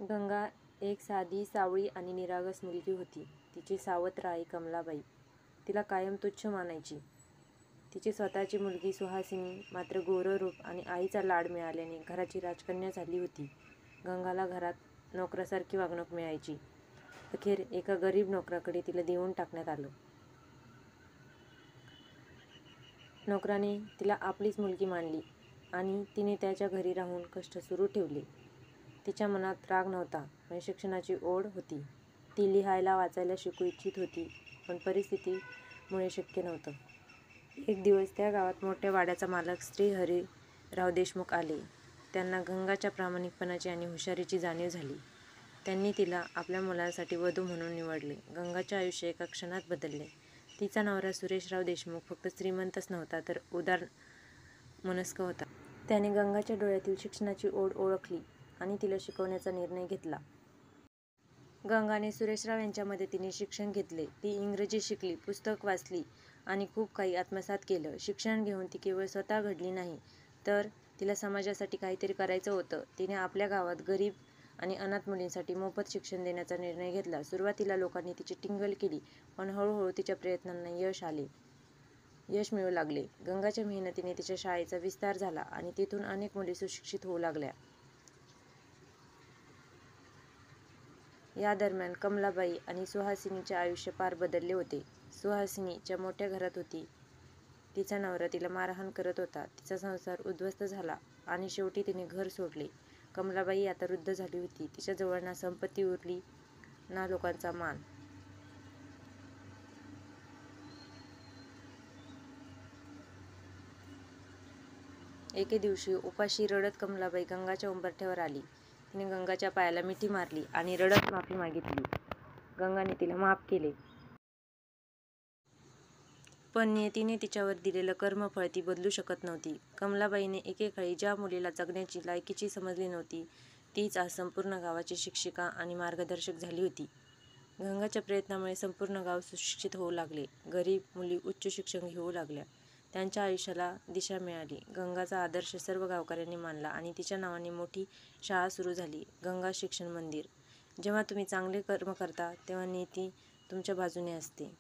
गंगा एक साधी, सावळी आणि निरागस मुलगी होती. तिची सावत्र आई कमलाबाई तिला कायम तुच्छ मानायची. तिची स्वतःची मुलगी सुहासिनी मात्र गोरं रूप आणि आईचा लाड मिळाल्याने घराची राजकन्या झाली होती. गंगाला घरात नोकरासारखी वागणूक मिळायची. अखेर एका गरीब नोकराकडे तिला देऊन टाकण्यात आलं. नोकराने तिला आपलीच मुलगी मानली आणि तिने त्याच्या घरी राहून कष्ट सुरू ठेवले. तिच्या मनात राग नव्हता, पण शिक्षणाची ओढ होती. ती लिहायला वाचायला शिकू इच्छित होती, पण परिस्थितीमुळे शक्य नव्हतं. एक दिवस त्या गावात मोठ्या वाड्याचा मालक श्री हरीराव देशमुख आले. त्यांना गंगाच्या प्रामाणिकपणाची आणि हुशारीची जाणीव झाली. त्यांनी तिला आपल्या मुलासाठी वधू म्हणून निवडले. गंगाचे आयुष्य एका क्षणात बदलले. तिचा नवरा सुरेशराव देशमुख फक्त श्रीमंतच नव्हता, तर उदार मनस्क होता. त्याने गंगाच्या डोळ्यातील शिक्षणाची ओढ ओळखली आणि तिला शिकवण्याचा निर्णय घेतला. गंगाने सुरेशराव यांच्या मदतीने शिक्षण घेतले. ती इंग्रजी शिकली, पुस्तक वाचली आणि खूप काही आत्मसात केलं. शिक्षण घेऊन ती केवळ स्वतः घडली नाही, तर तिला समाजासाठी काहीतरी करायचं होतं. तिने आपल्या गावात गरीब आणि अनाथ मुलींसाठी मोफत शिक्षण देण्याचा निर्णय घेतला. सुरुवातीला लोकांनी तिची टिंगल केली, पण हळूहळू तिच्या प्रयत्नांना यश मिळू लागले. गंगाच्या मेहनतीने तिच्या शाळेचा विस्तार झाला आणि तिथून अनेक मुली सुशिक्षित होऊ लागल्या. या दरम्यान कमलाबाई आणि सुहासिनीचे आयुष्य फार बदलले होते. सुहासिनी च्या मोठ्या घरात होती. तिचा नवरा तिला मारहाण करत होता. तिचा संसार उद्ध्वस्त झाला आणि शेवटी तिने घर सोडले. कमलाबाई आता वृद्ध झाली होती. तिच्याजवळ ना संपत्ती उरली ना लोकांचा मान. एके दिवशी उपाशी रडत कमलाबाई गंगाच्या उंबरठ्यावर आली. तिने गंगाच्या पायाला मिठी मारली आणि रडत माफी मागितली. गंगाने तिला माफ केले, पण नियतीने तिच्यावर दिलेलं कर्मफळ ती बदलू शकत नव्हती. कमलाबाईने एकेकाळी ज्या मुलीला जगण्याची लायकीची समजली नव्हती, तीच आज संपूर्ण गावाची शिक्षिका आणि मार्गदर्शक झाली होती. गंगाच्या प्रयत्नामुळे संपूर्ण गाव सुशिक्षित होऊ लागले. गरीब मुली उच्च शिक्षण घेऊ लागल्या. त्यांच्या आयुष्याला दिशा मिळाली. गंगाचा आदर्श सर्व गावकऱ्यांनी मानला आणि तिच्या नावाने मोठी शाळा सुरू झाली, गंगा शिक्षण मंदिर. जेव्हा तुम्ही चांगले कर्म करता, तेव्हा नियती तुमच्या बाजूने असते.